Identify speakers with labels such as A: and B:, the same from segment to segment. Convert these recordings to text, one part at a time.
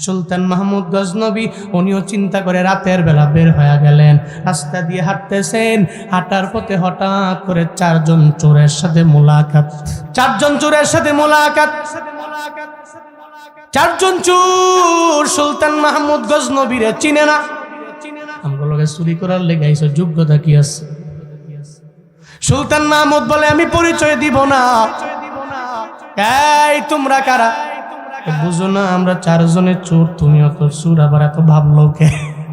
A: সুলতান মাহমুদ গজনবী উনিও চিন্তা করে রাতের বেলা বের হয়ে গেলেন, রাস্তা দিয়ে হাঁটতেছেন। হাঁটার পথে হঠাৎ করে চারজন চোরের সাথে মোলাকাত। চারজন চোর সুলতান মাহমুদ গজনবীরে চিনে না। আমগুলোকে চুরি করার লেগে আইছো, যোগ্যতা কি আছে? সুলতান মাহমুদ বলে, আমি পরিচয় দিব না। এই তোমরা কারা? বুঝো না আমরা চারজনের চোর, তুমি অত চোর, আবার এত ভাবলো কে?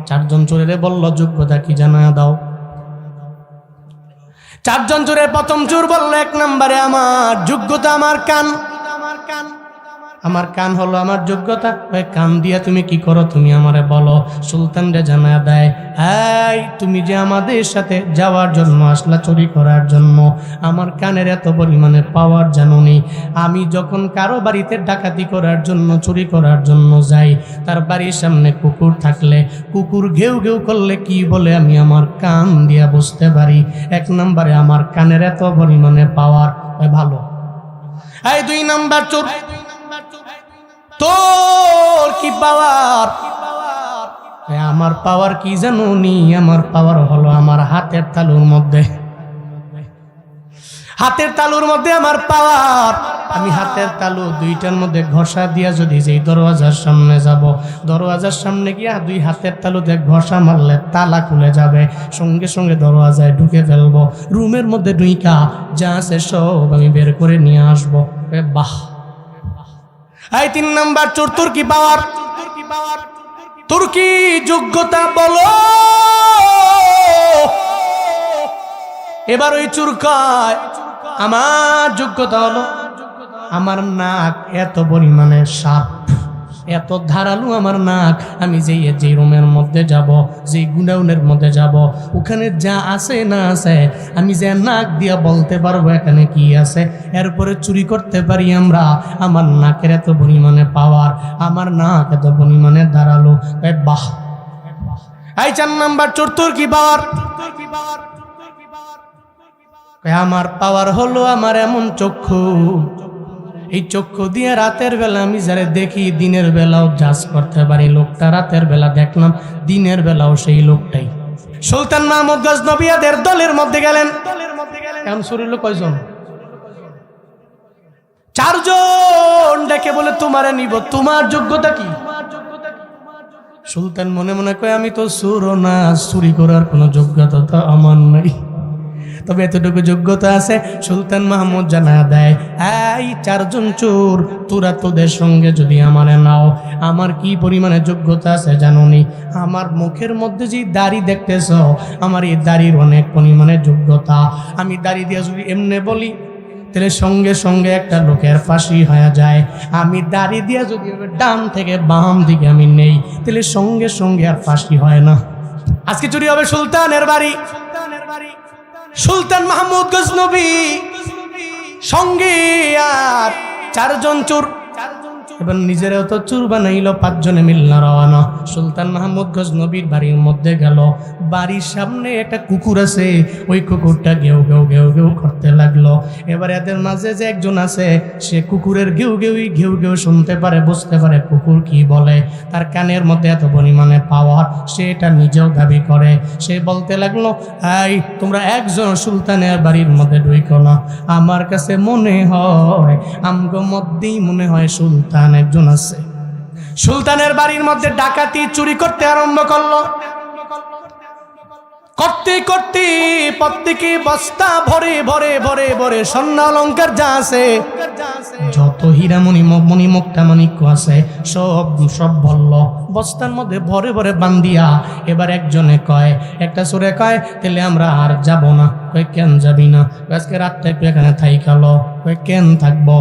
A: চারজন চোরের বলল, যোগ্যতা কি জানা দাও। চারজন চোরের প্রথম চোর বলল, এক নম্বরে আমার যোগ্যতা আমার কান। আমার কান হলো আমার যোগ্যতা। ওই কান দিয়া তুমি কি করো তুমি আমারে বলো। সুলতান রে জানা দেয়, এই তুমি যে আমাদের সাথে যাওয়ার জন্য আসলা চুরি করার জন্য, আমার কানের এত পরিমাণে পাওয়ার জানো নি। আমি যখন কারো বাড়িতে ডাকাতি করার জন্য চুরি করার জন্য যাই, তার বাড়ির সামনে কুকুর থাকলে কুকুর ঘেউ ঘেউ করলে কি বলে আমি আমার কান দিয়া বুঝতে পারি। এক নম্বরে আমার কানের এত পরিমাণে পাওয়ার। ভালো। এই দুই নাম্বার চোর, তোর কি পাওয়ার? আমার পাওয়ার কি জানো নি? আমার পাওয়ার হলো আমার হাতের তালুর মধ্যে। হাতের তালুর মধ্যে আমার পাওয়ার। আমি হাতের তালু দুইটার মধ্যে ঘষা দিয়া যদি যেই দরওয়াজার সামনে যাব, দরওয়াজার সামনে গিয়া দুই হাতের তালুতে ঘষা মারলে তালা খুলে যাবে, সঙ্গে সঙ্গে দরওয়াজায় ঢুকে ফেলবো। রুমের মধ্যে ঢুইকা যা আছে সব আমি বের করে নিয়ে আসবো। বাহ। এই তিন নাম্বার চোর, তোর কি পাওয়ার? তোর কি যোগ্যতা বলো। এবার ওই চোর কয়, আমার যোগ্যতা হলো আমার নাক এত পরিমাণে সাপ, এত ধারালো আমার নাক। আমি যেই রুমের মধ্যে যাব, যেই গুডাউনের মধ্যে যাব, ওখানে যা আছে না আছে আমি যে নাক দিয়া বলতে পারবো এখানে কি আছে। এরপরে চুরি করতে পারি আমরা। আমার নাকের এত পরিমাণে পাওয়ার, আমার নাক এত পরিমাণে ধারালো। বাহ। এই চার নাম্বার চোর, তোর কি পাওয়ার? আমার পাওয়ার হলো আমার এমন চক্ষু, এই চক্ষু দিয়ে রাতের বেলা আমি যারা দেখি দিনের বেলাও জাজ করতে পারি। লোকটা রাতের বেলা দেখলাম, দিনের বেলাও সেই লোকটাই। সুলতান মাহমুদ গজনবীদের দলের মধ্যে গেলেন। এমন চুরির লোক কয়জন? চারজন। ডেকে বলে, তোমারে নিব, তোমার যোগ্যতা কি? সুলতান মনে মনে কয়, আমি তো চোরও না, চুরি করার কোনো যোগ্যতা তো আমার নাই, তবে এতটুকু যোগ্যতা আছে। সুলতান মাহমুদ জানা দেয়, এই চারজন চোর, তোরা তোদের সঙ্গে যদি আমারে নাও, আমার কি পরিমাণে যোগ্যতা আছে জানো নি? আমার মুখের মধ্যে যে দাড়ি দেখতেছ, আমার এই দাড়ির অনেক পরিমাণে যোগ্যতা। আমি দাড়ি দিয়ে যদি এমনি বলি তাহলে সঙ্গে সঙ্গে একটা লোকের ফাঁসি হয়ে যায়। আমি দাড়ি দিয়ে যদি ডান থেকে বাম দিকে আমি নেই, তাহলে সঙ্গে সঙ্গে আর ফাঁসি হয় না। আজকে চুরি হবে সুলতানের বাড়ি। সুলতান মাহমুদ গজনবী সঙ্গে আর চারজন চোর। এবার নিজেরাও তো চোর বানাইলো, পাঁচজনে মিলনা রওয়ানা। সুলতান মাহমুদ গজনবীর বাড়ির মধ্যে গেল। বাড়ির সামনে একটা কুকুর আছে, ওই কুকুরটা ঘেউ ঘেউ ঘেউ ঘেউ করতে লাগলো। এবার এদের মাঝে যে একজন আছে, সে কুকুরের ঘেউ ঘেউ শুনতে পারে, বুঝতে পারে কুকুর কি বলে। তার কানের মধ্যে এত পরিমাণে পাওয়ার, সে এটা নিজেও দাবি করে। সে বলতে লাগলো, এই তোমরা একজন সুলতানের বাড়ির মধ্যে ঢুইকো না, আমার কাছে মনে হয় আমগো মধ্যেই মনে হয় সুলতান একজন আছে। সুলতানের বাড়ির মধ্যে ডাকাতি চুরি করতে আরম্ভ করলো। করতে করতে প্রত্যেকে বস্তা ভরে ভরে ভরে ভরে স্বর্ণ অলংকার যা আছে, যত হীরামণি মণিমুক্তা মাণিক্য আছে সব বলল বস্তার মধ্যে ভরে ভরে বান্ধিয়া। এবার একজনে কয়, একটা চোরে কয়, তাহলে আমরা আর যাব না। কয় কেন যাবি না? আজকে রাতটা একটু এখানে থাইকালো। কয় কেন থাকবো?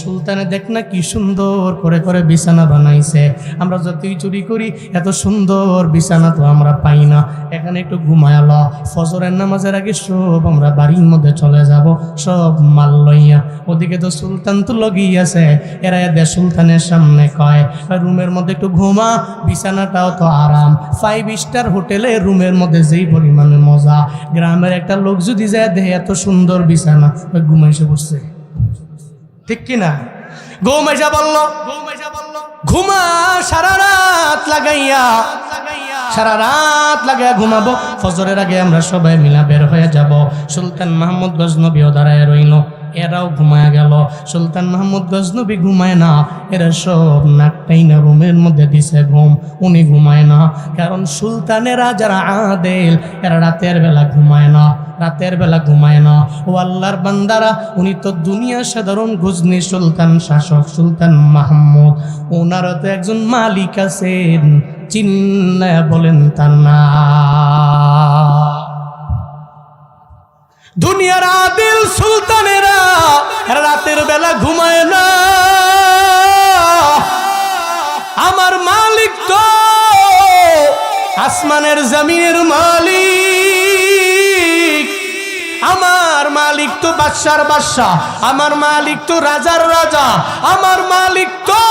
A: সুলতানে দেখ না কি সুন্দর করে করে বিছানা বানাইছে, আমরা যতই চুরি করি এত সুন্দর বিছানা তো আমরা পাই না, এখানে একটু ঘুমায়ালো, ফজরের নামাজের আগে সব আমরা বাড়ির মধ্যে চলে যাব সব মাল লইয়া। ওদিকে তো সুলতান তো লগেই আছে। এরা এদের সুলতানের সামনে কয়, রুমের মধ্যে একটু ঘুমা, বিছানাটাও তো আরাম। 5 স্টার হোটেলে রুমের মধ্যে যেই পরিমাণে মজা, গ্রামের একটা লোক যদি যায় দেখে এত সুন্দর বিছানা, ওই ঘুমাইছে বসছে, ঠিক কিনা? ঘুমাইসা বলল ঘুমা সারা রাত। লাগাইয়া সারা রাত লাগাইয়া ঘুমাবো, ফজরের আগে আমরা সবাই মিলা বের হয়ে যাব। সুলতান মাহমুদ গজনবীও দাঁড়ায় রইল, এরাও ঘুমায় গেল। সুলতান মাহমুদ গজনবী ঘুমায় না, এরা সব নাকটাই না রুমের মধ্যে দিছে ঘুম, উনি ঘুমায় না। কারণ সুলতানেরা যারা আদেল এরা রাতের বেলা ঘুমায় না, রাতের বেলা ঘুমায় না। ও আল্লাহর বান্দারা, উনি তো দুনিয়া সাধারণ গজনি সুলতান শাসক সুলতান মাহমুদ, ওনারও তো একজন মালিক আছেন, চিল্লায়া বলেন তার না। দুনিয়ার আদিল সুলতানেরা রাতের বেলা ঘুমায় না। আমার মালিক তো আসমানের জমিনের মালিক, আমার মালিক তো বাদশার বাদশা, আমার মালিক তো রাজার রাজা, আমার মালিক তো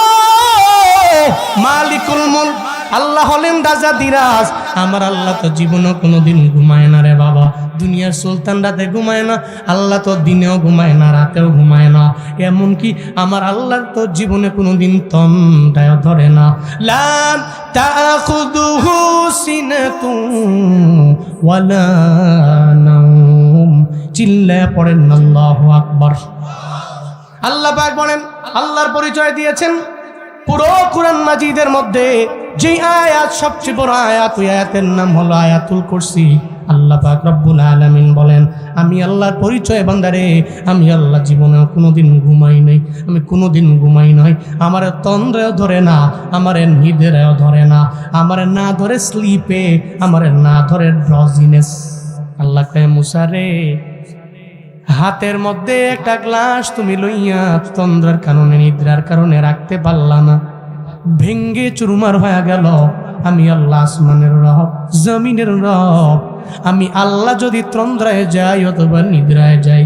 A: মালিকুল মুলক, আল্লাহ হলেন রাজা দিরাজ। আমার আল্লাহ তো জীবনও কোনোদিন ঘুমায় না রে বাবা। দুনিয়ার সুলতান রাতে ঘুমায় না, আল্লাহ তো দিনেও ঘুমায় না, রাতেও ঘুমায় না। এমনকি আমার আল্লাহর তো জীবনে কোনোদিন তন্দ্রায় ধরে না। লা তাখুযুহু সিনাতুন ওয়ালা নাওম। চিল্লায়া পড়েন আল্লাহু আকবার। আল্লাহ পাক বলেন, আল্লাহর পরিচয় দিয়েছেন পুরো কুরআন মাজিদের মধ্যে যে আয়াত সবচেয়ে বড় আয়াত, ওই আয়াতের নাম হলো আয়াতুল কুরসি। আল্লাহ পাক রব্বুল আলামিন বলেন, আমি আল্লাহর পরিচয় বান্দারে, আমি আল্লাহ জীবনেও কোনোদিন ঘুমাই নাই, আমি কোনোদিন ঘুমাই নাই। আমার তন্দ্রেও ধরে না, আমার নিদেরেও ধরে না, আমার না ধরে স্লিপে, আমার না ধরে ড্রজিনেস। আল্লাহ কয়, মুসা রে, হাতের মধ্যে একটা গ্লাস তুমি লইয়া তন্দ্রার কারণে নিদ্রার কারণে রাখতে পারলা না, ভেঙ্গে চুরমার হয়ে গেল। আমি আল্লাহ আসমানের রব, জমিনের রব। আমি আল্লাহ যদি তন্দ্রায় যাই অথবা নিদ্রায় যাই,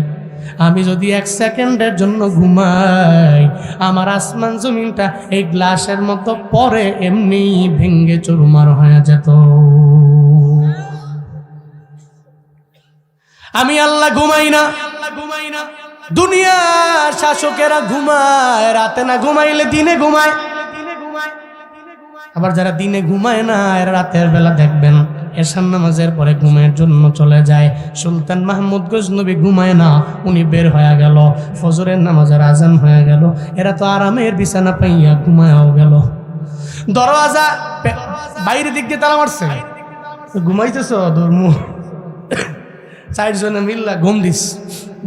A: আমি যদি এক সেকেন্ডের জন্য ঘুমাই, আমার আসমান জমিনটা এই গ্লাসের মতো পরে এমনি ভেঙ্গে চুরমার হয়ে যেত। আমি আল্লাহ ঘুমাই না। দুনিয়ার শাসকেরা ঘুমায়, রাতে না ঘুমাইলে দিনে ঘুমায়। আবার যারা দিনে ঘুমায় না, এরা রাতের বেলা দেখবেন এশার নামাজের পরে ঘুমের জন্য চলে যায়। সুলতান মাহমুদ গজনবী ঘুমায় না, উনি বের হয়ে গেল। ফজরের নামাজের আজান হয়ে গেল, এরা তো আরামের বিছানা পাইয়া ঘুমায়ও গেল। দরওয়াজা বাইরের দিক দিয়ে তালা মারছে, ঘুমাইতেছ ধর্ম 4 জনে মিল্লা ঘুম দিস।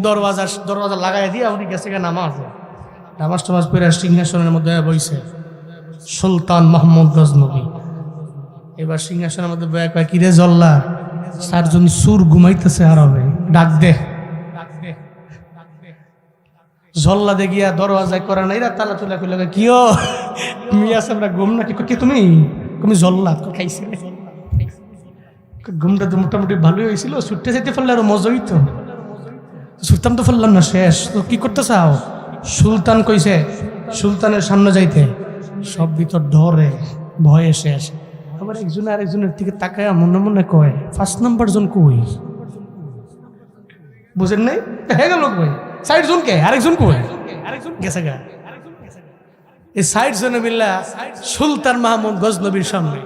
A: দরওয়াজা লাগাই দিয়া উনি গেছে নামাজ টামাজ পড়ে সিংহাসনের মধ্যে বইছে সুলতান মাহমুদ গজনবী। এবার সিংহাসনের মধ্যে বয়া কয়, কিরে জল্লা, 4 জন সুর ঘুমাইতেছে আরবে, ডাক দে। জল্লা দে গিয়া দরওয়াজায় করা নাই, তালা তুলা খুলে কিও মিয়া সামরা ঘুম নাকি? কে তুমি? তুমি জল্লা খাইছি? ঘুমটা তো মোটামুটি ভালোই হয়েছিল, ছুটতে যেতে ফেললে আরো মজা হইতো। ছুটতাম তো ফেললাম না, শেষ তো কি করতে চাও? সুলতান কইছে সুলতানের সামনে যাইতে, সব ভিতর ধরে ভয়ে শেষ। আবার একজন আরেকজনের দিকে তাকায় মনে মনে কয়, 1 নাম্বার জন কই? বুঝেন নাই? হয়ে গেল কই 60 জনকে, আরেকজন কই? আরেকজন গেছে গা। এই 60 জনে মিল্লা সুলতান মাহমুদ গজনবীর সামনে।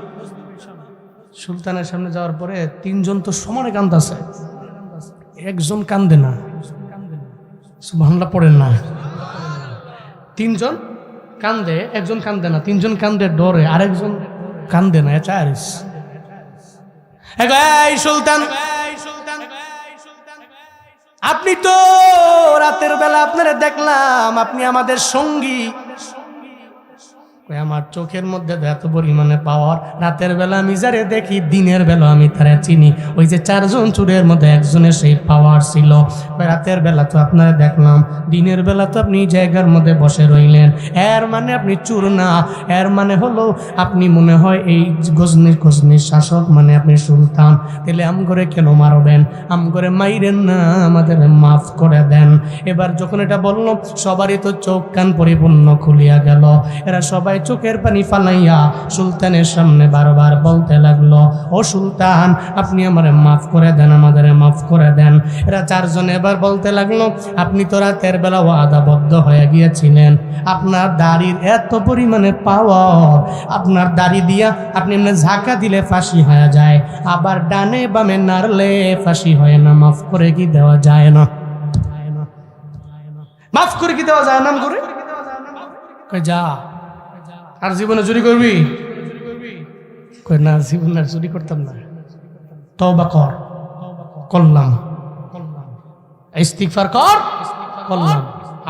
A: সুলতানের সামনে যাওয়ার পরে 3 জন তো সমানে কান্দাছে, একজন কান্দে না। সুবহানাল্লাহ পড়েন না। 3 জন কান্দে, একজন কান্দে না। 3 জন কান্দে ডরে, আরেকজন কান্দে না। চারিস এই সুলতান, আপনি তো রাতের বেলা আপনারা দেখলাম, আপনি আমাদের সঙ্গী। আমার চোখের মধ্যে এত পরিমাণে পাওয়ার, রাতের বেলা আমি যারে দেখি, দিনের বেলা আমি তারা চিনি। ওই যে 4 জন চোরের মধ্যে একজনের সেই পাওয়ার ছিল। রাতের বেলা তো আপনারা দেখলাম, দিনের বেলা তো আপনি জায়গার মধ্যে বসে রইলেন। এর মানে আপনি চোর না, এর মানে হলো আপনি মনে হয় এই গজনির শাসক, মানে আপনি সুলতান। তাহলে আম করে কেন মারবেন? আম করে মাইরেন না, আমাদের মাফ করে দেন। এবার যখন এটা বললো, সবারই তো চোখ কান পরিপূর্ণ খুলিয়া গেল। এরা সবাই সবাই চোখের পানি ফালাইয়া সুলতানের সামনে বারবার বলতে লাগলো, ও সুলতান, আপনি আমারে মাফ করে দেন, আমাদের মাফ করে দেন। এরা চারজন এবার বলতে লাগলো, আপনি তো রাতের বেলা ওয়াদাবদ্ধ হয়ে গিয়েছিলেন, আপনার দাড়ির এত পরিমাণে পাওয়ার, আপনার দাড়ি দিয়া আপনি এমনি ঝাঁকা দিলে ফাঁসি হয়ে যায়, আবার ডানে বামে নাড়লে ফাঁসি হয় না, মাফ করে কি দেওয়া যায় না? মাফ করে কি দেওয়া যায়? নাম করে যা, আর জীবনে চুরি করবি? না, জীবনে আর চুরি করতাম না। তওবা কর, করলাম। ইস্তিগফার কর, করলাম।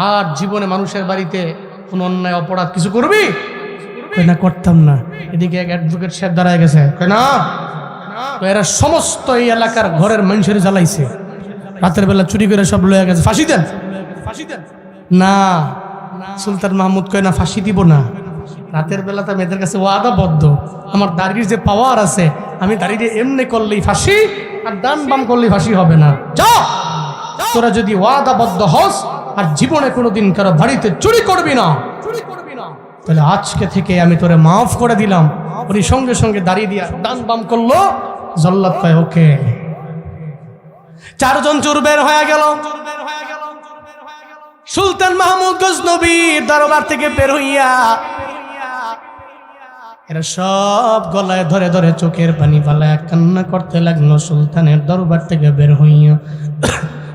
A: আর জীবনে মানুষের বাড়িতে কোন অন্যায় অপরাধ কিছু করবি? না, করতাম না। এদিকে এক অ্যাডভোকেট সাহেব দাঁড়ায় গেছে, না তো এরা সমস্ত এই এলাকার ঘরের মানুষের জ্বালাইছে, রাতের বেলা চুরি করে সব লয়ে গেছে, ফাঁসি দেন, ফাঁসি দেন। না, সুলতান মাহমুদ কয় না, ফাঁসি দিব না। রাতের বেলা তো মেয়েদের কাছে ওয়াদাবদ্ধ, আমার দাড়ির যে পাওয়ার আছে, আমি দাড়িতে এমনি করলেই ফাঁসি, আর ডান বাম করলেই ফাঁসি হবে না। যা, তোরা যদি ওয়াদাবদ্ধ হস আর জীবনে কোনোদিন কারো বাড়িতে চুরি করবি না, তাহলে আজকে থেকে আমি তোরে মাফ করে দিলাম। উনি সঙ্গে সঙ্গে দাঁড়িয়ে দিয়া ডান বাম করলো, জল্লাদ কয় ওকে। চারজন চোর বের হয়ে গেল। সুলতান মাহমুদ গজনবীর দরবার থেকে বের হইয়া এরা সব গলায় ধরে ধরে চোখের পানি ফালায় কান্না করতে লাগলো। সুলতানের দরবার থেকে বের হইয়া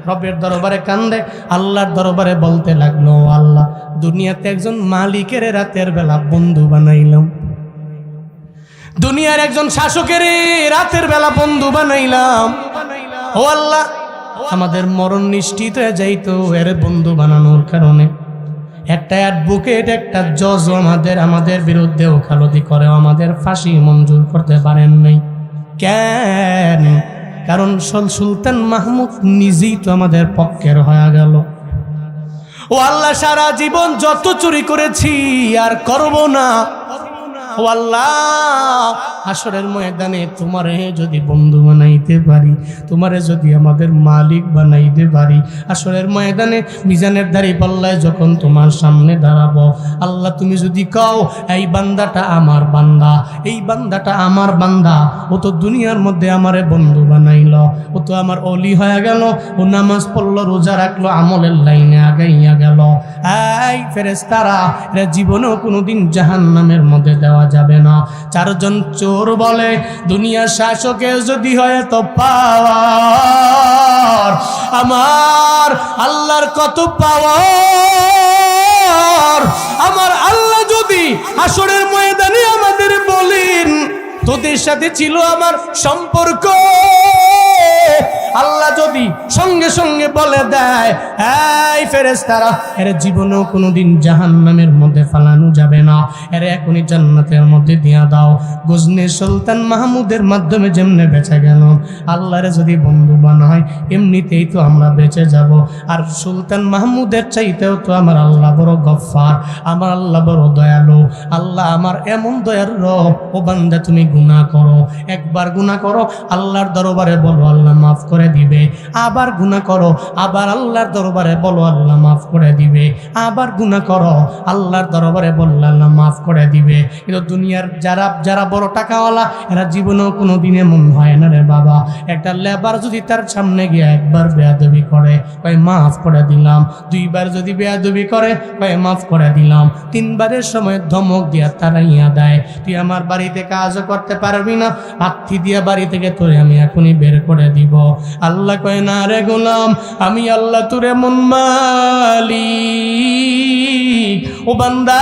A: রবের দরবারে কান্দে, আল্লাহর দরবারে বলতে লাগলো, আল্লাহ, দুনিয়াতে একজন মালিকের রাতের বেলা বন্ধু বানাইলাম, দুনিয়ার একজন শাসকের রাতের বেলা বন্ধু বানাইলাম। ও আল্লাহ, আমাদের মরণ নিশ্চিত হয়ে যাইতো এর বন্ধু বানানোর কারণে। একটা অ্যাডভোকেট, একটা জজ আমাদের বিরুদ্ধে ওকালতি করে আমাদের ফাঁসি মঞ্জুর করতে পারেন নাই। কেন? কারণ সুলতান মাহমুদ নিজেই তো আমাদের পক্ষের হয়ে গেল। ও আল্লাহ, সারা জীবন যত চুরি করেছি আর করব না। ও আল্লাহ, হাসরের ময়দানে তোমারে যদি বন্ধু বানাইতে পারি, তোমারে যদি আমাদের মালিক বানাইতে পারি, হাসরের ময়দানে মিজানের দাড়ি পাল্লায় যখন তোমার সামনে দাঁড়াবো, আল্লাহ তুমি যদি কও এই বান্দাটা আমার বান্দা, এই বান্দাটা আমার বান্দা, ও তো দুনিয়ার মধ্যে আমারে বন্ধু বানাইল, ও তো আমার অলি হয়ে গেল, ও নামাজ পড়লো, রোজা রাখলো, আমলের লাইনে আগাইয়া গেল, এই ফেরেশতারা, এরা জীবনেও কোনোদিন জাহান্নামের মধ্যে দেওয়া যাবে না। চারজন চোর বলে, দুনিয়ার শাসকের যদি হয় তো পাওয়ার, আমার আল্লাহর কত পাওয়ার, আমার আল্লাহ যদি হাসরের ময়দানে আমাদের বলেন তোদের সাথে ছিল আমার সম্পর্ক, আল্লাহ যদি সঙ্গে সঙ্গে বলে দেয়, এই ফেরেশতারা, এর জীবনেও কোনোদিন জাহান্নামের মধ্যে ফালানো যাবে না, এর এখনই জান্নাতের মধ্যে দিয়া দাও। গজনী সুলতান মাহমুদের মাধ্যমে যেমনে বেঁচে গেল, আল্লাহর যদি বন্ধু বানায় এমনিতেই তো আমরা বেঁচে যাব। আর সুলতান মাহমুদের চাইতেও তো আমার আল্লাহ বড় গফফার, আমার আল্লাহ বড় দয়ালু। আল্লাহ আমার এমন দয়ার রব, ও বান্দা তুমি গুনাহ করো, একবার গুনাহ করো, আল্লাহর দরবারে বলো আল্লাহ মাফ করে দিবে, আবার গুনাহ করো, আবার আল্লাহর দরবারে বলো আল্লাহ মাফ করে দিবে, আবার গুনাহ করো, আল্লাহর দরবারে বললে আল্লাহ মাফ করে দিবে। কিন্তু দুনিয়ার যারা বড় টাকাওয়ালা, এরা জীবনেও কোনো দিনে মন হয় না রে বাবা। একটা লেবার যদি তার সামনে গিয়ে একবার বেয়াদবি করে, ভাই মাফ করে দিলাম, দুইবার যদি বেয়াদবি করে, ভাই মাফ করে দিলাম, তিনবারের সময় ধমক দিয়া তারাইয়া দেয়, তুই আমার বাড়িতে কাজও করতে পারবি না, লাথি দিয়া বাড়ি থেকে তোরে আমি এখনই বের করে দিব। আল্লাহ কয়, না রে গোলাম, আমি আল্লাহ তোরে মন মালিক। ও বান্দা,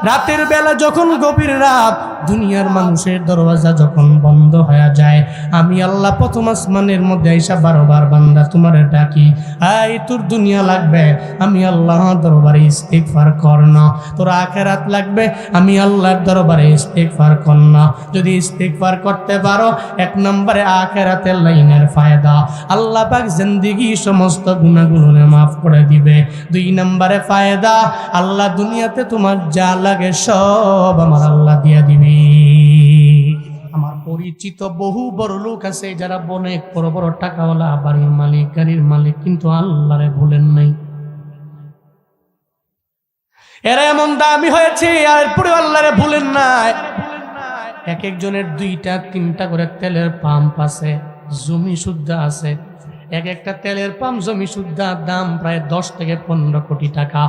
A: রাতের বেলা যখন গভীর রাত, দুনিয়ার মানুষের দরওয়াজা যখন বন্ধ হয়ে যায়, আমি আল্লাহ প্রথম আসমানের মধ্যে আইসা বারবার বান্দা তোমারে ডাকি, আই তোর দুনিয়া লাগবে, আমি আল্লাহ দরবারে ইস্তিগফার কর না, তোর আখিরাত লাগবে, আমি আল্লাহর দরবারে ইস্তিগফার কর না। যদি ইস্তিগফার করতে পারো, এক নম্বরে আখিরাতের লাইনের ফায়দা, আল্লাহ পাক জিন্দেগি সমস্ত গুনাহগুলো মাফ করে দিবে। দুই নম্বরে ফায়দা, আল্লাহ দুনিয়াতে তোমার যা লাগে সব আমার আল্লাহ দিয়া দিবে। আমার পরিচিত বহু বড় লোক আছে যারা অনেক বড় বড় টাকাওয়ালা, বাড়ির মালিক, গাড়ির মালিক, কিন্তু আল্লাহরে ভুলেন নাই। এরা এমন দামি হয়েছে, আর এরপরে আল্লাহরে ভুলেন নাই। এক একজনের 2টা 3টা করে তেলের পাম্প আছে, জমি শুদ্ধ আছে। এক একটা তেলের পাম্প জমি শুদ্ধ দাম প্রায় 10 থেকে 15 কোটি টাকা।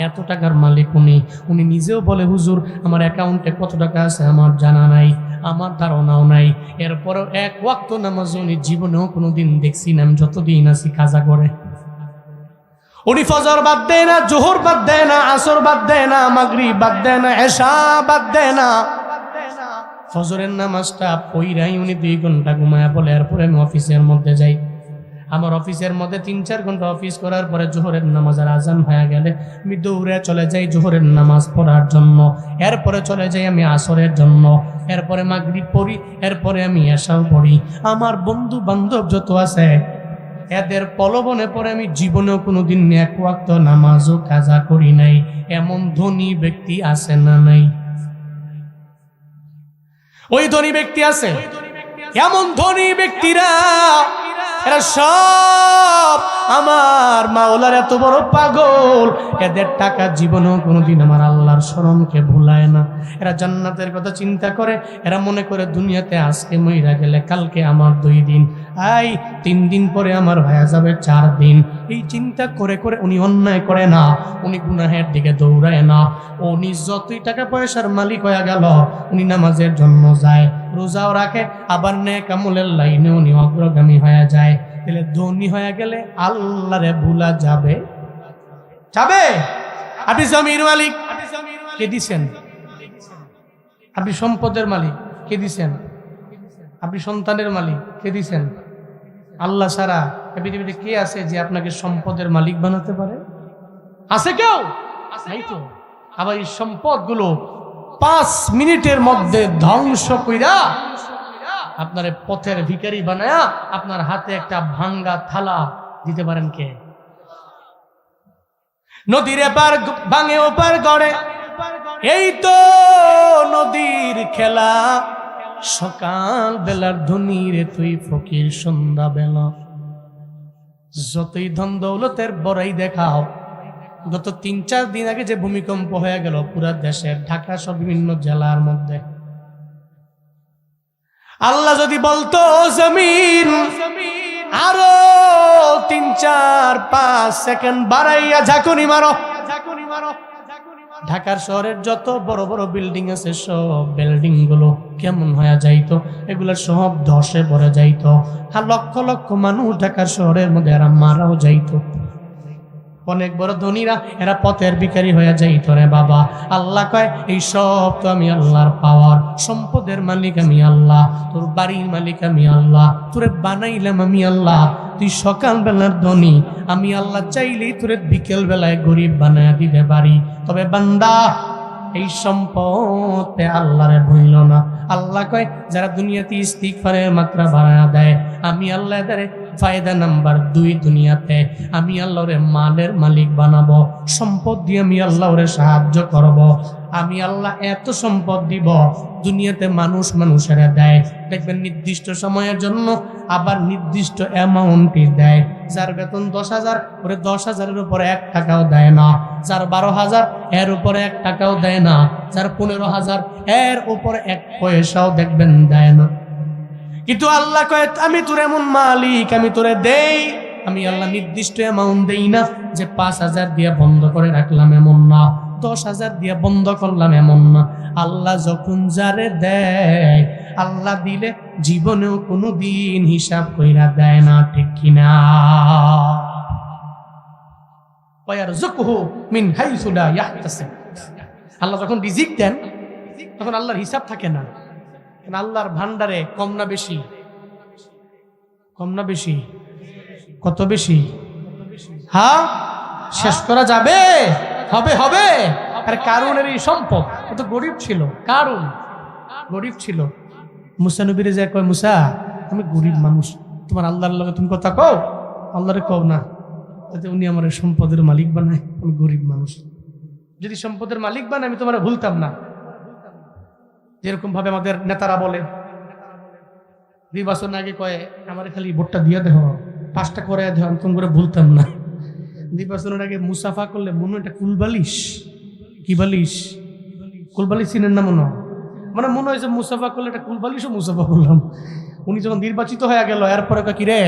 A: এত টাকার মালিক উনি নিজেও বলে, হুজুর আমার অ্যাকাউন্টে কত টাকা আছে আমার জানা নাই, আমার ধারণাও নাই। এরপরও 1 ওয়াক্ত নামাজ উনি জীবনেও কোনোদিন দেখছি না, আমি যতদিন আছি কাজা করে। উনি ফজর বাদ দেয় না, জোহর বাদ দেয় না, আসর বাদ দেয় না, মাগরিব বাদ দেয় না, এশা বাদ দেয় না। ফজরের নামাজটা পইরাই উনি 2 ঘন্টা ঘুমায়া বলে, এরপরে আমি অফিসের মধ্যে যাই। আমার অফিসের মধ্যে 3-4 ঘন্টা অফিস করার পরে জোহরের নামাজের আজান হয়ে গেলে আমি দৌড়ে চলে যাই জোহরের নামাজ পড়ার জন্য। এরপরে চলে যাই আমি আসরের জন্য, এরপরে মাগরিব পড়ি, এরপরে আমি এশাও পড়ি। আমার বন্ধু বান্ধব যত আছে এদের প্রলোভনে পরে আমি জীবনেও কোনোদিন 1 ওয়াক্ত নামাজও কাজা করি নাই। এমন ধনী ব্যক্তি আছে না নাই? ওই ধনী ব্যক্তি আছে। এমন ধনী ব্যক্তিরা এরা সব আমার মাওলার এত বড় পাগল, এদের টাকা জীবনেও কোনোদিন আমার আল্লাহর শরণকে ভুলায় না। এরা জান্নাতের কথা চিন্তা করে, এরা মনে করে দুনিয়াতে আজকে মইরা গেলে কালকে আমার 2 দিন, 3 দিন পরে আমার হয়ে যাবে 4 দিন। এই চিন্তা করে করে উনি অন্যায় করে না, উনি গুনাহের দিকে দৌড়ায় না। উনি যতই টাকা পয়সার মালিক হয়ে গেল, উনি নামাজের জন্য যায়, রোজাও রাখে, আবার নেক আমলের লাইনে উনি অগ্রগামী হয়ে যায়। তাহলে ধনী হয়ে গেলে আল্লাহরে ভুলা যাবে? যাবে? আপনি জমির মালিক, কে দিছেন? আপনি সম্পদের মালিক, কে দিছেন? আপনি সন্তানের মালিক, কে দিছেন? আল্লাহ ছাড়া পৃথিবীতে কে আছে যে আপনাকে সম্পদের মালিক বানাতে পারে? আছে কেউ? নাই তো। আবার এই সম্পদগুলো 5 মিনিটের মধ্যে ধ্বংস কইরা আপনার পথের ভিখারি বানায়া আপনার হাতে একটা ভাঙ্গা থালা দিতে পারেন কে? নদীর এপার ভাঙে ওপার গড়ে, এই তো নদীর খেলা। সকাল বেলার ধনী রে তুই ফকির সন্ধ্যা বেলা। যতই ধন দৌলতের বড়াই দেখাও, গত 3-4 দিন আগে যে ভূমিকম্প হয়ে গেল পুরা দেশের, ঢাকা সব বিভিন্ন জেলার মধ্যে, আল্লাহ যদি বলতো জমিন আরো 3-4-5 সেকেন্ড বাড়াইয়া ঝাঁকুনি মারো, ঢাকার শহরের যত বড় বড় বিল্ডিং আছে সব বিল্ডিং গুলো কেমন হয়ে যাইতো, এগুলো সব ধসে পড়ে যাইতো। আর লক্ষ লক্ষ মানুষ ঢাকার শহরের মধ্যে এরা মারাও যাইতো। অনেক বড় ধনীরা এরা পথের ভিখারি হয়ে যাইতো রে বাবা। আল্লাহ কয় এই সব তো আমি আল্লাহর পাওয়ার, সম্পদের মালিক আমি আল্লাহ, তোর বাড়ির মালিক আমি আল্লাহ, তোরে বানাইলাম আমি আল্লাহ। তুই সকাল বেলার ধনী, আমি আল্লাহ চাইলেই তোরে বিকেল বেলায় গরিব বানায় দিতে পারি। তবে বান্দা এই সম্পদ আল্লাহরে ভুইল না। আল্লাহ কয় যারা দুনিয়াতে ইস্তিগফারের মাত্রা বাড়ায়া দেয়, আমি আল্লাহ এদের ফায়দা নাম্বার 2 দুনিয়াতে আমি আল্লাহরে মালের মালিক বানাবো, সম্পদ দিয়ে আমি আল্লাহরে সাহায্য করব। আমি আল্লাহ এত সম্পদ দিব, দুনিয়াতে মানুষ মানুষেরা দেয়, দেখবেন নির্দিষ্ট সময়ের জন্য, আবার নির্দিষ্ট অ্যামাউন্টই দেয়। যার বেতন 10,000, ওরে 10,000-এর উপরে 1 টাকাও দেয় না। যার 12,000 এর উপরে 1 টাকাও দেয় না। যার 15,000 এর উপরে 1 পয়সাও দেখবেন দেয় না। কিন্তু আল্লাহ কয় আমি তোর এমন মালিক, আমি তোরে দেই। আমি আল্লাহ নির্দিষ্ট অ্যামাউন্ট দেই না যে 5,000 দিয়ে বন্ধ করে রাখলাম এমন না, 10,000 দিয়ে বন্ধ করলাম এমন না। আল্লাহ যখন যারে দেয়, আল্লাহ দিলে জীবনেও কোনো দিন হিসাব কইরা দেয় না, ঠিক কিনা? ওয়ারযুকহু মিন হাইসু লা ইয়াহতাসিব। আল্লাহ যখন রিজিক দেন তখন আল্লাহর হিসাব থাকে না। আল্লাহর ভান্ডারে কম না বেশি? কম না বেশি? কত বেশি? হ্যাঁ, শেষ করা যাবে? হবে হবে। আর কারুনের এই সম্পদ, ও তো গরিব ছিল। কারুন গরিব ছিল। মুসা নবীরে যে কয়, মুসা আমি গরিব মানুষ, তোমার আল্লাহর লগে তুমি কথা কও? আল্লাহরে কও না, তাতে উনি আমার সম্পদের মালিক বানায়। আমি গরিব মানুষ, যদি সম্পদের মালিক বানায় আমি তোমার ভুলতাম না। যেরকম ভাবে আমাদের নেতারা বলে, নির্বাচন আগে কয় আমার খালি ভোটটা দিয়ে দেহ, 5টা করে দেহ, আমি তুমি করে ভুলতাম না। নির্বাচনের আগে মুসাফা করলে মনে এটা কুলবালিশ, কি বালিশ? কুলবালিশ চিনেন না মনে হয়? মানে মনে হয় যে মুসাফা করলে একটা কুলবালিশও মুসাফা করলাম। উনি যখন নির্বাচিত হয়ে গেল এরপরে কি রে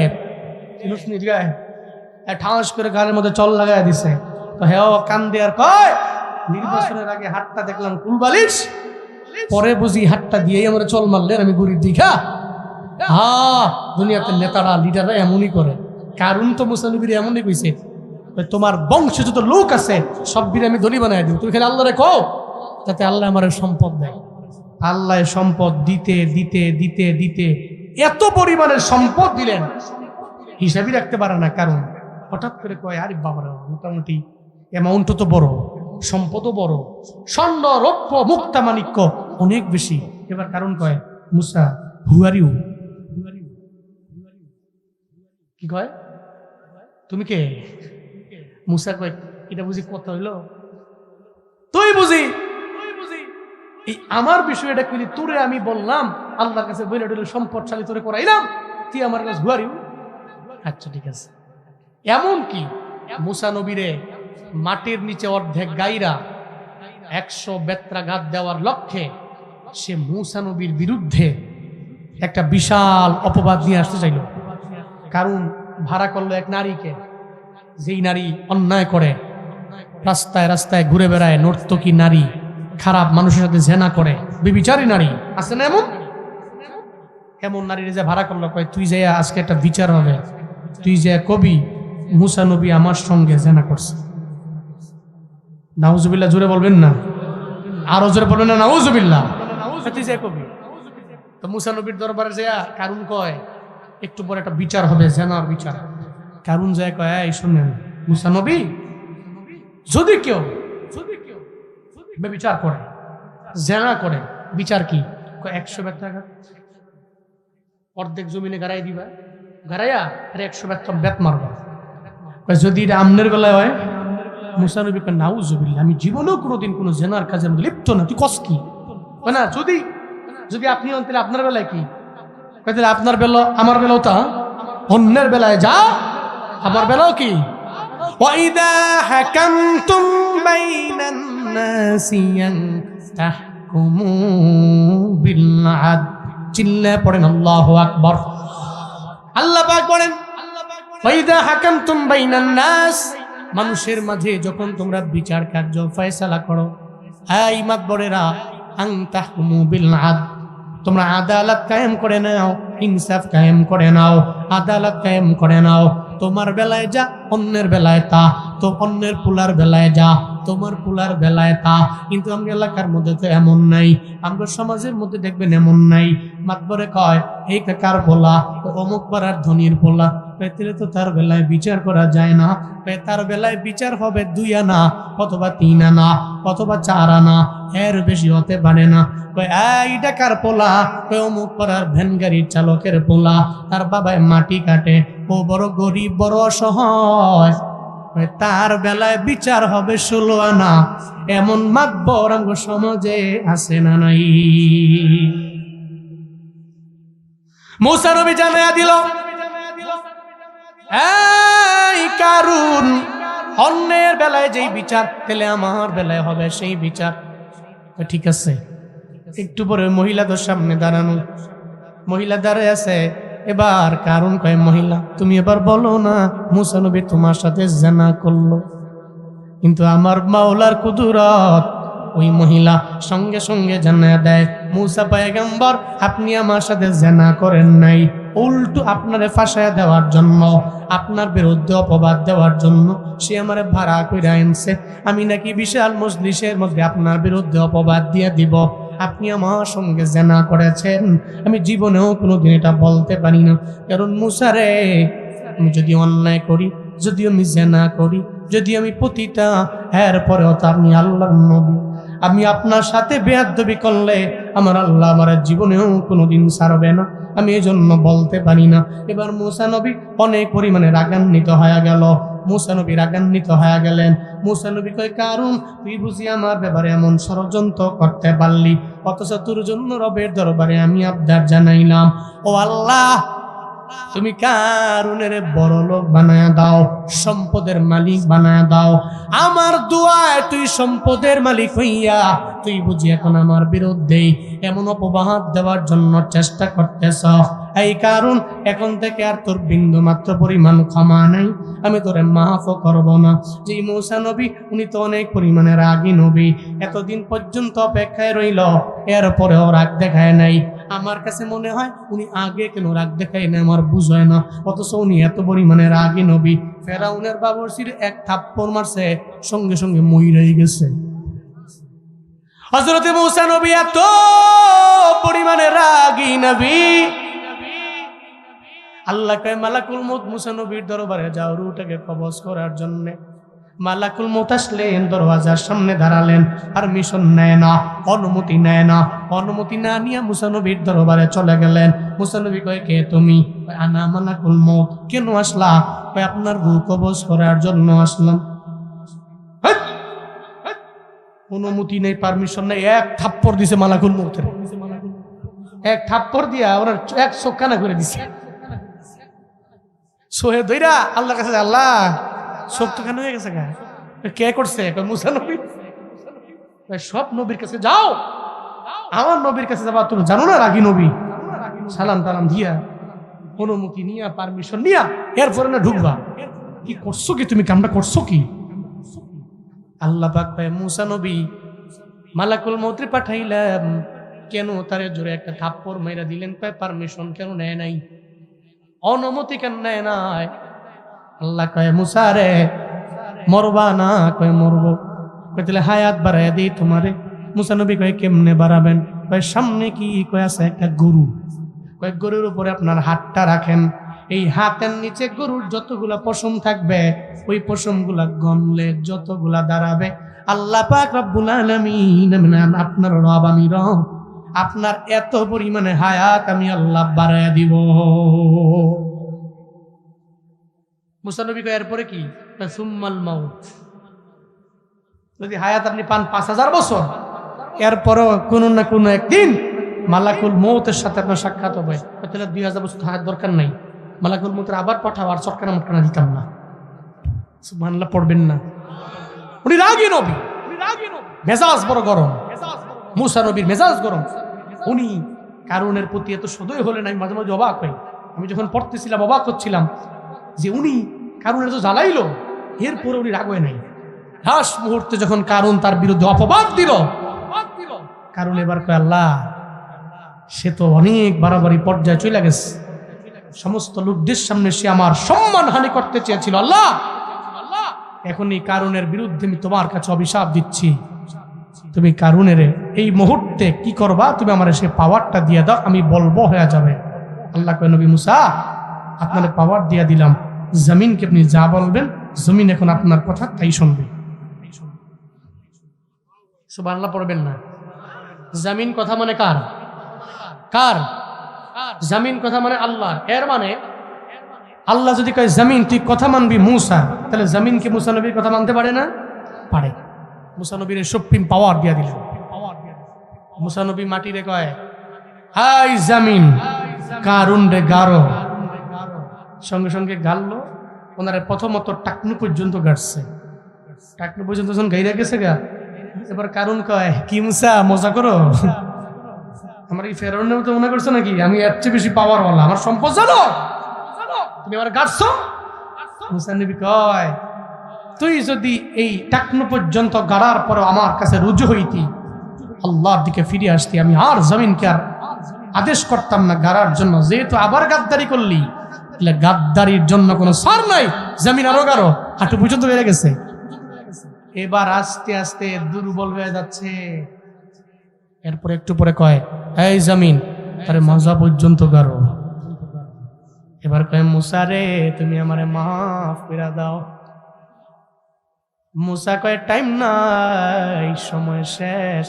A: ঠাঁস করে গালের মধ্যে চল লাগাই দিছে। তো হ্যাঁ কান দেয়ার কয় নির্বাচনের আগে হাতটা দেখলাম কুলবালিশ, পরে বুঝি হাতটা দিয়েই আমরা চল মারলেন আমি গরিব দীঘা। দুনিয়াতে নেতারা লিডাররা এমনই করে। কারণ তো মুসা নবীর এমনই কইছে, তোমার বংশে যত লোক আছে সব বীর আমি ধনী বানাই দিব, তুমি খালি আল্লাহরে কও যাতে আল্লাহ আমার সম্পদ দেয়। আল্লাহ সম্পদ দিতে দিতে দিতে দিতে এত পরিমাণের সম্পদ দিলেন হিসাবই রাখতে পারে না। কারণ হঠাৎ করে কয় আরে বাবারা মোটামুটি অ্যামাউন্টও তো বড়, সম্পদও বড়, স্বর্ণ রৌপ্য মুক্তা মাণিক্য অনেক বেশি। এবার কারণ কয় মুসা হুয়ারিউ, কি কয় তুমি কে? মুসা কয় এটা বুঝি কথা হইল? তুই বুঝি এই আমার বিষয় এটা কইলি তোরে আমি বললাম আল্লাহর কাছে বইলে ডলে সম্পদশালী তোরে করাইলাম, তুই আমার কাছে হুয়ারিউ? আচ্ছা ঠিক আছে। এমন কি মুসা নবীরে মাটির নিচে অর্ধেক গাইরা 100 বেত্রাঘাত দেওয়ার লক্ষ্যে সে মুসা নবীর বিরুদ্ধে একটা বিশাল অপবাদ নিয়ে আসতে চাইল। কারণ ভাড়া করলো এক নারীকে, যেই নারী অন্যায় করে, রাস্তায় রাস্তায় ঘুরে বেড়ায়, নর্তকী নারী, খারাপ মানুষের সাথে জেনা করে, বিবিচারী নারী আছে না এমন? এমন নারীর যে ভাড়া করলো, কয় তুই যে আজকে একটা বিচার হবে, তুই যে কবি মুসা নবী আমার সঙ্গে জেনা করছে। নাউজুবিল্লাহ জোরে বলবেন না? আরো জোরে বলবেন না নাউজুবিল্লাহ? তুই যে কবি। তো মুসা নবীর দরবারে যে কারণ কয় একটু পরে একটা বিচার হবে, জেনার বিচার। কারণ যায় কয় এই শুনেন মুসা নবী, যদি কেউ বিচার করে, জেনা করে, বিচার কি? 100 বেত্রাঘাত অর্ধেক জমিনে গাড়াই দিবা, গাড়াইয়া 100 বেত মারবা। যদি এটা আমনের বেলায় হয়, মুসা নবী কয় নাউজুবিল্লাহ, আমি জীবনেও কোনোদিন কোনো জেনার কাজের মধ্যে লিপ্ত না। তুই কস কি? না যদি যদি আপনি অন্তরে আপনার বেলায় কি? আপনার বেলা আমার বেলাও তা অন্যের বেলায় যা, আমার বেলাও কি? وَإِذَا حَكَمْتُمْ بَيْنَ النَّاسِ أَن تَحْكُمُوا بِالْعَدْلِ চিল্লায়ে পড়েন আল্লাহু আকবার। আল্লাহ পাক বলেন وَإِذَا حَكَمْتُمْ بَيْنَ النَّاسِ, মানুষের মাঝে যখন তোমরা বিচার কার্য ফয়সালা করো, এই মাতবরেরা, আন তাহকুমু বিল আদল, তোমরা আদালত কায়েম করে নাও, ইনসাফ কায়েম করে নাও, আদালত কায়েম করে নাও। তোমার বেলায় যা, অন্যের বেলায় তা, তো অন্যের পুলার বেলায় যা, তোমার পুলার বেলায় তা। কিন্তু আমরা এলাকার মধ্যে তো এমন নাই, আমরা সমাজের মধ্যে দেখবেন এমন নাই। মাতবরে কয় এই কার পোলা, অমুক পাড়ার ধনির পোলা, পেতলে তো তার বেলায় বিচার করা যায় না। তার বেলায় বিচার হবে 2 আনা অথবা 3 আনা অথবা 4 আনা, এর বেশি হতে পারে না। এইটা কার পোলা? অমুক পাড়ার ভ্যান গাড়ির চালকের পোলা, তার বাবায় মাটি কাটে, ও বড় গরিব, বড় অসহায়, তার বেলায় বিচার হবে 16 আনা। এমন মাতবর আমগো সমাজে আছে না নাই? মুসা নবী জানায়া দিল এই কারণ অন্যের বেলায় যেই বিচার, তাহলে আমার বেলায় হবে সেই বিচার। ঠিক আছে। একটু পরে মহিলাদের সামনে দাঁড়ানো, মহিলা দাঁড়ায় আছে। এবার কারণ কয় মহিলা তুমি এবার বলো না মুসা নবী তোমার সাথে জেনা করলো। কিন্তু আমার মাওলার কুদরত, ওই মহিলা সঙ্গে সঙ্গে জানায়া দেয় মুসা পয়গম্বর আপনি আমার সাথে জেনা করেন নাই, উল্টো আপনারে ফাঁসায়া দেওয়ার জন্য, আপনার বিরুদ্ধে অপবাদ দেওয়ার জন্য সে আমারে ভাড়া কইরা আনছে। আমি নাকি বিশাল মজলিসের মধ্যে আপনার বিরুদ্ধে অপবাদ দিয়ে দিব আপনি আমার সঙ্গে জেনা করেছেন। আমি জীবনেও কোনোদিন এটা বলতে পারি না। কারণ মুসা রে, আমি যদি অন্যায় করি, যদি আমি জেনা করি, যদি আমি পতিতা, এরপরেও তো আপনি আল্লাহর নবী, আমি আপনার সাথে বেয়াদবি করলে আমার আল্লাহ আমার জীবনেও কোনোদিন ছাড়বে না। আমি এই জন্য বলতে পারি না। এবার মুসা নবী অনেক পরিমাণে রাগান্বিত হয়ে গেল। মুসা নবী রাগান্বিত হয়ে গেলেন। মুসা নবী কয় কারণ তুই বুঝি আমার ব্যাপারে এমন ষড়যন্ত্র করতে পারলি, অথচ তোর জন্য রবের দরবারে আমি আবদার জানাইলাম, ও আল্লাহ তুমি কারুনের বড় লোক বানায়া দাও, সম্পদের মালিক বানায়া দাও। আমার দোয়ায় তুই সম্পদের মালিক হইয়া তুই বুঝি এখন আমার বিরুদ্ধে এমন অপবাদ দেওয়ার জন্য চেষ্টা করতেছ। এই কারণ এখন থেকে আর তোর বিন্দু মাত্র পরিমাণ ক্ষমা নাই, আমি তোরে মাফও করব না। যে মূসা নবী উনি তো অনেক পরিমাণে রাগী নবী, এতদিন পর্যন্ত অপেক্ষায় রইল, এরপরেও রাগ দেখায় নাই। আমার কাছে মনে হয় উনি আগে কেন রাগ দেখায় না আমার বুঝায় না, অথচ উনি এত পরিমাণে রাগী নবী। ফেরাউনের বাবরসির এক থাপ্পড় মারছে, সঙ্গে সঙ্গে মইরাই গেছে। হযরত মূসা নবী এত পরিমাণে রাগী নবী, আল্লাহ কয় মালাকুল মউত মূসা নবীর দরবারে যাও রূহটাকে কবজ করার জন্য। মালাকুল মউত আসলেন, দরওয়াজার সামনে দাঁড়ালেন, পারমিশন নেয় না, অনুমতি নেয় না। অনুমতি না নিয়ে মূসা নবীর দরবারে চলে গেলেন। মূসা নবী কয় কে তুমি? আনা মালাকুল মউত। কেন আসলা? কয় আপনার রূহ কবজ করার জন্য আসলাম। অনুমতি নেই, পারমিশন নেই, এক থাপ্পড় দিছে মালাকুল মউতের। এক থাপ্পড় দিয়া ওনার এক চোখ কানা করে দিছে। সোহে দইরা আল্লাহর কাছে, আল্লাহ চোখ তো কেন হয়ে গেছে গা? কে করছে? মূসা নবী। সব নবীর কাছে যাও, আমার নবীর কাছে যাবা, তুমি জানো না রাগী নবী। সালাম টালাম দিয়া অনুমতি নিয়া পারমিশন নিয়া এরপরে না ঢুকবা। কি করছো কি তুমি? কামটা করছো কি? আল্লাহ পাক কয় মূসা নবী মালাকুল মউত পাঠাইলাম, কেন তারে জোরে একটা থাপ্পড় মাইরা দিলেন? কয় পারমিশন কেন নেয় নাই, অনুমতি কেন নেয় নাই? আল্লাহ কয় মূসা রে মরবা না? কয় মরবো। কয় তাহলে হায়াত বাড়াইয়া দিই তোমারে। মূসা নবী কয় কেমনে বাড়াবেন? কয় সামনে কি কয় আছে একটা গরু, কয় গরুর উপরে আপনার হাতটা রাখেন, এই হাতের নিচে গরুর যতগুলা পশম থাকবে ওই পশমগুলা গনলে যতগুলা দাঁড়াবে আল্লাহ পাক রব্বুল আলামিন, আপনার রব আমি রব, আপনার এত পরিমাণে হায়াত আমি আল্লাহ বাড়াইয়া দিব। মূসা নবী কয় এরপরে কি? সুম্মাল মাউত। যদি হায়াত আপনি পান 5000 বছর, এরপরও কোনো না কোনো একদিন মালাকুল মউতের সাথে আপনার সাক্ষাৎ হবে। তাহলে 2000 বছর থাকার দরকার নাই, মালাকুল মউতের আবার পাঠাও, আর চটকানা মটকানা দিতাম না। সুবহানাল্লাহ পড়বেন না। উনি রাগী নবী, মেজাজ বড় গরম। মূসা নবীর মেজাজ গরম। উনি কারুনের প্রতি এত সদয় হলেন, আমি মাঝে মাঝে অবাক হই। আমি যখন পড়তেছিলাম অবাক হচ্ছিলাম যে উনি কারুনের তো জ্বালাইলো, এরপরে উনি রাগ হয় নাই। লাশ মুহূর্তে যখন কারুন তার বিরুদ্ধে অপবাদ দিল, কারুন এবার কয় আল্লাহ সে তো অনেক বাড়াবাড়ি পর্যায়ে চলে গেছে, সমস্ত লোকদের সামনে সে আমার সম্মান হানি করতে চেয়েছিল। আল্লাহ এখন এই কারুনের বিরুদ্ধে আমি তোমার কাছে অভিশাপ দিচ্ছি, তুমি কারুনের এই মুহূর্তে কি করবা? তুমি আমার সে পাওয়ারটা দিয়ে দাও, আমি বলবো হয়ে যাবে। আল্লাহ কয় নবী মূসা আপনার পাওয়ার দিয়ে দিলাম, জমিনকে আপনি যা বলবেন জমিন এখন আপনার কথা তাই শুনবে। সুবহানাল্লাহ পড়বেন না। জমিন কথা মানে কার? কার? জমিন কথা মানে আল্লাহ। এর মানে আল্লাহ যদি কয় জমিন তুই কথা মানবি মূসা, তাহলে জমিনকে মূসা নবীর কথা মানতে পারে না? পারে। মূসা নবীর সুপ্রিম পাওয়ার দিয়ে দিলেন। মূসা নবী মাটিরে কয় হাই জমিন কারুন রে গারো, সঙ্গে সঙ্গে গাললো। ওনারে প্রথমত টাকনু পর্যন্ত গাড়ছে, টাকনু পর্যন্ত যখন গাইরা গেছে গা, এবার কারুন কয় কি মূসা মজা করো? আমার এই ফেরাউনের মতো মনে করছো নাকি আমি এর চেয়ে বেশি পাওয়ারওয়ালা? আমার সম্পদ জানো, তুমি আমার গাড়ছো? মূসা নবী কয় তুই যদি এই টাকনু পর্যন্ত গাড়ার পর আমার কাছে রুজু হইতি, আল্লাহর দিকে ফিরে আসতি, আমি আর জমিনকে আর আদেশ করতাম না গাড়ার জন্য। যেহেতু আবার গাদ্দারি করলি, তাহলে গাদ্দারির জন্য কোনো সার নাই, জমিন আরো গাড়ো, হাঁটু পর্যন্ত বেড়ে গেছে। এবার আস্তে আস্তে দুর্বল হয়ে যাচ্ছে। এরপর একটু পরে কয় এই জমিন আরে মাজা পর্যন্ত গাড়ো। এবার কয় মূসা রে তুমি আমারে মাফ করে দাও। মূসা কয় টাইম নাই, সময় শেষ,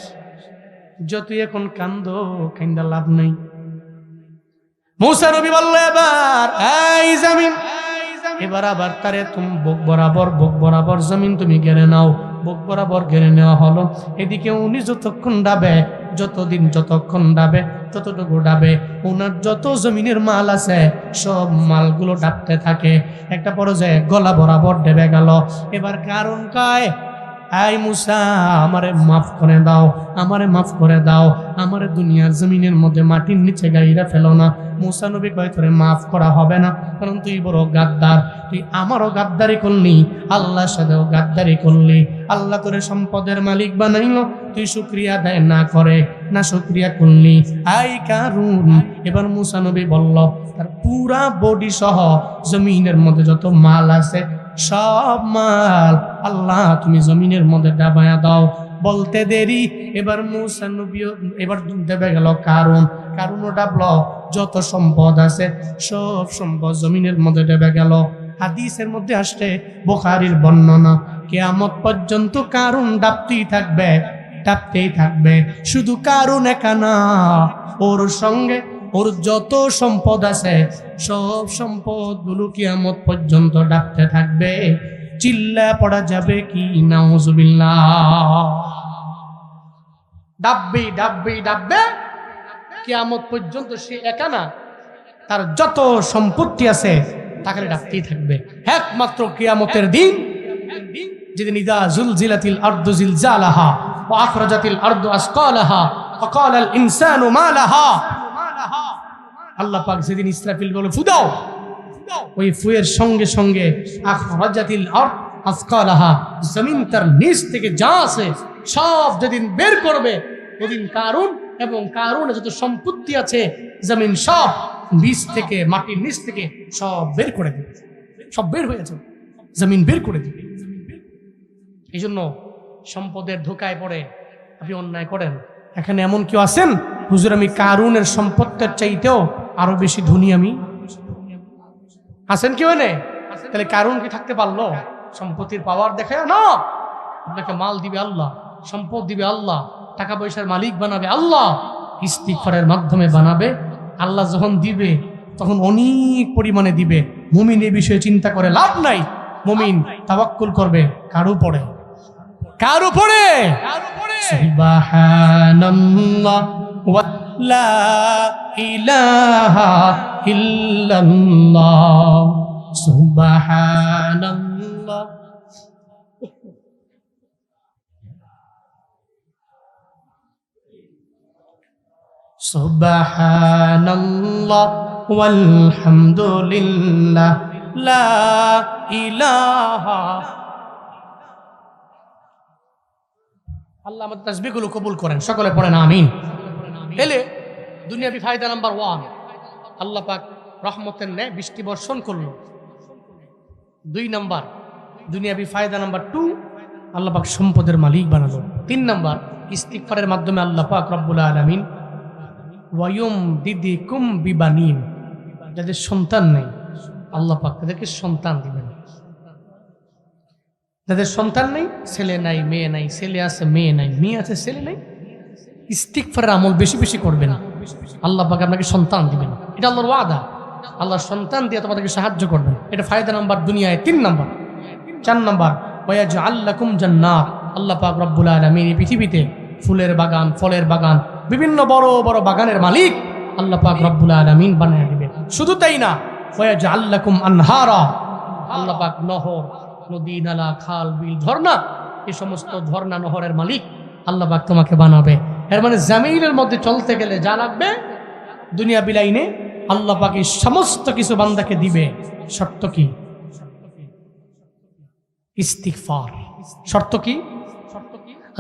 A: যতই এখন কান্দো কান্দা লাভ নাই। মূসা নবী বলল এবার এই জমিন, এবার আবার তারে তুমি বুক বরাবর জমিন তুমি গেড়ে নাও। বুক বরাবর গেড়ে নেওয়া হলো। এদিকে উনি যতক্ষণ ডাবে, যতক্ষণ ডাবে যতটুকু ডাবে ওনার যত জমিনের মাল আছে সব মালগুলো ডাবতে থাকে। একটা পর্যায়ে গলা বরাবর ডেবে গেল। এবার কারণ কয়, আই মুসা আমারে মাফ করে দাও, আমারে মাফ করে দাও, আমারে দুনিয়ার জমিনের মধ্যে মাটির নিচে গাইরা ফেলো না। মুসা নবী কয়, তোরে মাফ করা হবে না, কারণ তুই বড় গাদ্দার, তুই আমারও গাদ্দারি করলি, আল্লাহর সাথেও গাদ্দারি করলি। আল্লাহ তোরে সম্পদের মালিক বানাইলো, তুই শুকরিয়া আদায় না করে না শুকরিয়া করলি। আই কারুন। এবার মুসা নবী বলল, তার পুরা বডি সহ জমিনের মধ্যে যত মাল আছে সব মাল আল্লাহ তুমি জমিনের মধ্যে ডাবায়া দাও। বলতে দেরি, এবার মুসা নবী এবার দেবে গেল কারুনও ডাবলো, যত সম্পদ আছে সব সম্পদ জমিনের মধ্যে ডেবে গেল। হাদিসের মধ্যে আসছে, বুখারীর বর্ণনা, কিয়ামত পর্যন্ত কারুন ডাবতেই থাকবে। শুধু কারুন একা না, ওর সঙ্গে ওর যত সম্পদ আছে সব সম্পদ গুলো কিয়ামত পর্যন্ত ডাকতে থাকবে। চিল্লা পড়া যাবে কি নাউজুবিল্লাহ। ডাববে কিয়ামত পর্যন্ত। সে একা না, তার যত সম্পত্তি আছে তাকে ডাকতেই থাকবে। একমাত্র কিয়ামতের দিন, যেদিন ইদা জুলজিলাতিল আরদু জিলজালাহা ওয়া আখরাজাতিল আরদু আসকালাহা ওয়া ক্বালাল ইনসানু মা লাহা। আল্লাহ পাক যেদিন ইসরাফিল বলে ফু দাও, ওই ফুয়ের সঙ্গে সঙ্গে আখরাজাতিল আরদ আসকালাহা, জমিন তার নিচ থেকে যা আছে সব যেদিন বের করবে, ওদিন কারুন এবং কারুনের যত সম্পত্তি আছে জমিন সব নিচ থেকে, মাটির নিচ থেকে সব বের করে দেবে, সব বের হয়ে যাবে, জমিন বের করে দেবে। এই জন্য সম্পদের ধোকায় পড়ে আপনি অন্যায় করেন। এখানে এমন কেউ আছেন, হুজুর আমি কারুনের সম্পত্তির চাইতেও আরো বেশি ধনী, আমি আছেন কেউ এনে? তাহলে কারুন কি থাকতে পারলো? সম্পত্তির পাওয়ার দেখায় না। আপনাকে মাল দিবে আল্লাহ, সম্পদ দিবে আল্লাহ, টাকা পয়সার মালিক বানাবে আল্লাহ, ইস্তিগফারের মাধ্যমে বানাবে আল্লাহ। যখন দিবে তখন অনেক পরিমাণে দিবে। মুমিন এই বিষয়ে চিন্তা করে লাভ নাই। মুমিন তাওয়াক্কুল করবে কার উপরে? সুবহানাল্লাহ ওয়া লা ইলাহা ইল্লাল্লাহ, সুবহানাল্লাহ। সুবহানাল্লাহ ওয়ালহামদুলিল্লাহ লা ইলাহা। আল্লাহ আমাদের তাসবিহগুলো কবুল করেন, সকলে পড়েন আমিন। এলে দুনিয়াবি ফায়দা নাম্বার 1, আল্লাহ পাক রহমতের ন্যায় বৃষ্টি বর্ষণ করলো। 2 নাম্বার দুনিয়াবি ফায়দা নাম্বার 2, আল্লাহ পাক সম্পদের মালিক বানালো। 3 নাম্বার ইস্তিগফারের মাধ্যমে আল্লাহ পাক রব্বুল আলামিন ওয়ায়ুমদিদকুম বিবানিন, যাদের সন্তান নেই আল্লাহ পাক তাদেরকে সন্তান দিবেন। যাদের সন্তান নেই, ছেলে নাই মেয়ে নাই, ছেলে আছে মেয়ে নাই, মেয়ে আছে ছেলে নাই, ইস্তিগফারের আমল বেশি বেশি করবেন, আল্লাহ পাক আপনাকে সন্তান দিবেন। এটা আল্লাহর ওয়াদা। আল্লাহ সন্তান দিয়ে তোমাদেরকে সাহায্য করবেন। এটা ফায়দা নাম্বার দুনিয়ায় 3 নাম্বার। 4 নাম্বার ওয়ায়াজআল লাকুম জান্নাত, আল্লাহ পাক রব্বুল আলামিন এই পৃথিবীতে ফুলের বাগান, ফলের বাগান, বিভিন্ন বড় বড় বাগানের মালিক আল্লাহ পাক রব্বুল আলামিন বানিয়ে দিবেন। শুধু তাই না, ওয়ায়াজআল লাকুম আনহারা, আল্লাহ পাক নহর, নদী, নালা, খাল, বিল, ঝর্ণা, এই সমস্ত ঝর্ণা নহরের মালিক আল্লাহ পাক তোমাকে বানাবে। এর মানে জামিনের মধ্যে চলতে গেলে যা লাগবে দুনিয়া বিলাইনে আল্লাহ পাক এই সমস্ত কিছু বান্দাকে দিবে। শর্ত কি? ইস্তিগফার। শর্ত কি?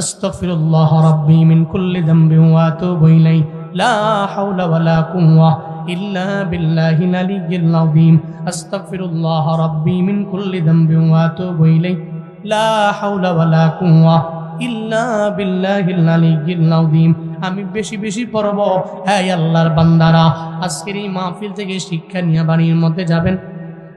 A: আস্তাগফিরুল্লাহ রাব্বি মিন কুল্লি যামবিন ওয়া আতুবু ইলাইহি লা হাওলা ওয়ালা কুওয়া ইল্লা বিল্লাহিল আলিয়্যিল আযীম। আস্তাগফিরুল্লাহ রাব্বি মিন কুল্লি যামবিন ওয়া আতুবু ইলাইহি লা হাওলা ওয়ালা কুওয়া ইল্লা বিল্লাহিল আলিয়্যিল আযীম। আমি বেশি বেশি পড়ব। হে আল্লাহর বান্দারা, আজকের এই মাহফিল থেকে শিক্ষা নিয়ে বাড়ির মধ্যে যাবেন।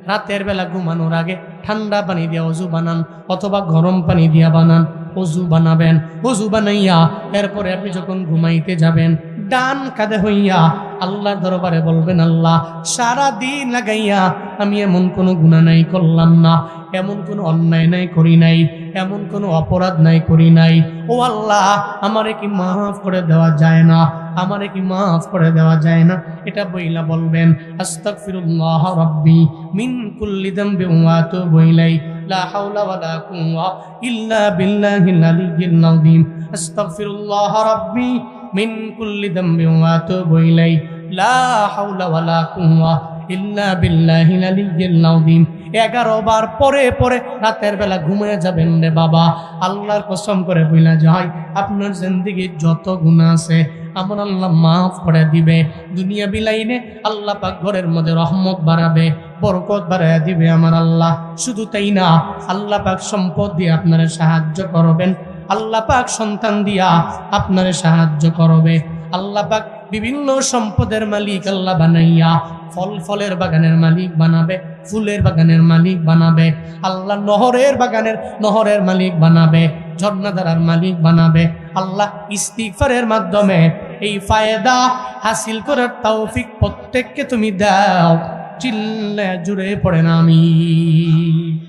A: রাতের বেলা ঘুমানোর আগে ঠান্ডা পানি দিয়ে ওযু বানান, অথবা গরম পানি দিয়ে বানান। ওযু বানাবেন, ওযু বানাইয়া এরপরে আপনি যখন ঘুমাইতে যাবেন ডান কাঁধে হইয়া আল্লাহর দরবারে বলবেন, আল্লাহ সারা দিন লাগাইয়া আমি এমন কোনো গুনাহ নাই করলাম না, এমন কোনো অন্যায় নাই করি নাই, এমন কোনো অপরাধ নাই করি নাই। ও আল্লাহ, আমারে কি মাফ করে দেওয়া যায় না? আমারে কি মাফ করে দেওয়া যায় না? এটা বইলা বলবেন, আস্তাগফিরুল্লাহ রাব্বি মিন কুল্লি যামবিন ওয়া আতুবু ইলাইহি লা হাওলা ওয়ালা কুওয়াতা ইল্লা বিল্লাহিল আলিয়্যিল আযীম। আস্তাগফিরুল্লাহ রাব্বি মিন কুল্লি যামবিন ওয়া আতুবু ইলাইহি লা হাওলা ওয়ালা কুওয়াতা ইল্লা বিল্লাহিল আলিয়্যিল আযীম। 11 বার পরে পরে রাতের বেলা ঘুমিয়ে যাবেন রে বাবা। আল্লাহর কসম করে বইলা যায়, আপনার জিন্দেগির যত গুনাহ আছে আমার আল্লাহ মাফ করে দিবে। দুনিয়া বিলাইনে আল্লাহ পাক ঘরের মধ্যে রহমত বাড়াবে, বরকত বাড়ায় দিবে আমার আল্লাহ। শুধু তাই না, আল্লাহ পাক সম্পদ দিয়ে আপনারে সাহায্য করবেন, আল্লাহ পাক সন্তান দিয়া আপনারে সাহায্য করবে। আল্লাহ পাক বিভিন্ন সম্পদের মালিক আল্লাহ বানাইয়া ফলের বাগানের মালিক বানাবে, ফুলের বাগানের মালিক বানাবে। আল্লাহ নহরের মালিক বানাবে, ঝর্ণাধারার মালিক বানাবে। আল্লাহ ইস্তিগফারের মাধ্যমে এই ফায়দা হাসিল করার তৌফিক প্রত্যেককে তুমি দাও। চিল্লায়া জুড়ে পড়েন আমিন।